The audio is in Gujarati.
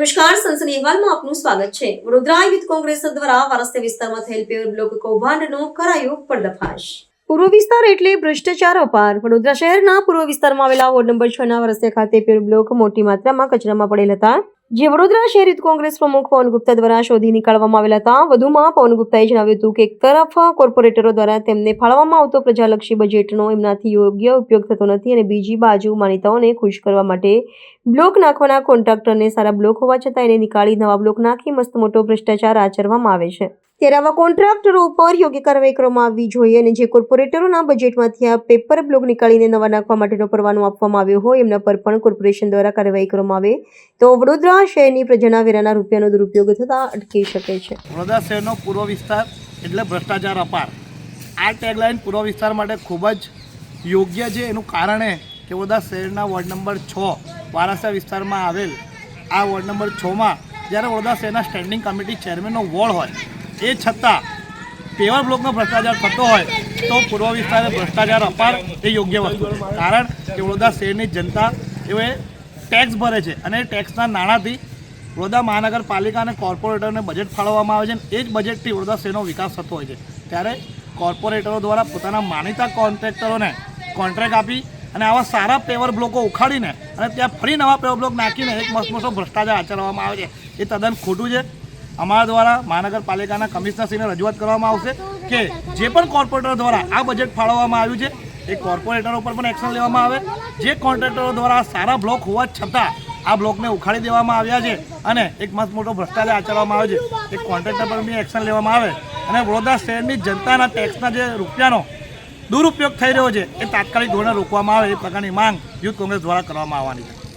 નમસ્કાર, સનસની અહેવાલમાં આપનું સ્વાગત છે। વડોદરા યુથ કોંગ્રેસ દ્વારા વારસ્તે વિસ્તારમાં થયેલ પેવર બ્લોક કૌભાંડનો કરાયો પર્દાફાશ। પૂર્વ વિસ્તાર એટલે ભ્રષ્ટાચાર અપાર। વડોદરા શહેરના પૂર્વ વિસ્તારમાં આવેલા વોર્ડ નંબર 6 ના વારસ્તે ખાતે પેવર બ્લોક મોટી માત્રામાં કચરામાં પડેલ હતા, જે વડોદરા શહેર યુથ કોંગ્રેસ પ્રમુખ પવન ગુપ્તા દ્વારા શોધી નીકાળવામાં આવેલા હતા। વધુમાં પવન ગુપ્તાએ જણાવ્યું હતું કે એક તરફ કોર્પોરેટરો દ્વારા તેમને ફાળવવામાં આવતો પ્રજાલક્ષી બજેટનો એમનાથી યોગ્ય ઉપયોગ થતો નથી અને બીજી બાજુ માનીતાઓને ખુશ કરવા માટે બ્લોક નાખવાના કોન્ટ્રાક્ટરને સારા બ્લોક હોવા છતાં એને નીકાળી નવા બ્લોક નાખી મસ્ત મોટો ભ્રષ્ટાચાર આચરવામાં આવે છે। ત્યારે આવા કોન્ટ્રાક્ટરો ઉપર યોગ્ય કાર્યવાહી કરવામાં આવવી જોઈએ અને જે કોર્પોરેટરોના બજેટમાંથી આ પેપર બ્લોક નીકાળીને નવા નાખવા માટેનો પરવાનો આપવામાં આવ્યો હોય એમના પર પણ કોર્પોરેશન દ્વારા કાર્યવાહી કરવામાં આવે તો વડોદરા શહેરની પ્રજાના વેરાના રૂપિયાનો દુરુપયોગ થતા અટકી શકે છે। વડોદરા શહેરનો પૂર્વ વિસ્તાર એટલે ભ્રષ્ટાચાર અપાર। આ ટેગલાઇન પૂર્વ વિસ્તાર માટે ખૂબ જ યોગ્ય છે। એનું કારણ એ કે વડોદરા શહેરના વોર્ડ નંબર 6 વારાસા વિસ્તારમાં આવેલ આ વોર્ડ નંબર 6માં જ્યારે વડોદરા શહેરના સ્ટેન્ડિંગ કમિટી ચેરમેનનો વોર્ડ હોય એ છતાં પેવર બ્લોકનો ભ્રષ્ટાચાર થતો હોય તો પૂર્વ વિસ્તારે ભ્રષ્ટાચાર અપાર એ યોગ્ય વસ્તુ છે। કારણ કે વડોદરા શહેરની જનતા એ ટેક્સ ભરે છે અને ટેક્સના નાણાંથી વડોદરા મહાનગરપાલિકા અને કોર્પોરેટરને બજેટ ફાળવવામાં આવે છે અને એ જ બજેટથી વડોદરા શહેરનો વિકાસ થતો હોય છે। ત્યારે કોર્પોરેટરો દ્વારા પોતાના માનીતા કોન્ટ્રાક્ટરોને કોન્ટ્રાક્ટ આપી અને આવા સારા પેવર બ્લોકો ઉખાડીને અને ત્યાં ફરી નવા પેવર બ્લોક નાખીને એક મસ્ત મોટો ભ્રષ્ટાચાર આચરવામાં આવે છે એ તદ્દન ખોટું છે। અમારા દ્વારા મહાનગરપાલિકાના કમિશનરશ્રીને રજૂઆત કરવામાં આવશે કે જે પણ કોર્પોરેટર દ્વારા આ બજેટ ફાળવવામાં આવ્યું છે એ કોર્પોરેટરો પર પણ એક્શન લેવામાં આવે। જે કોન્ટ્રાક્ટરો દ્વારા સારા બ્લોક હોવા છતાં આ બ્લોકને ઉખાડી દેવામાં આવ્યા છે અને એક મસ્ત મોટો ભ્રષ્ટાચાર આચરવામાં આવે છે એ કોન્ટ્રાક્ટર પર બી એક્શન લેવામાં આવે અને વડોદરા શહેરની જનતાના ટેક્સના જે રૂપિયાનો દુરુપયોગ થઈ રહ્યો છે એ તાત્કાલિક ધોરણે રોકવામાં આવે એ પ્રકારની માંગ યુથ કોંગ્રેસ દ્વારા કરવામાં આવવાની છે।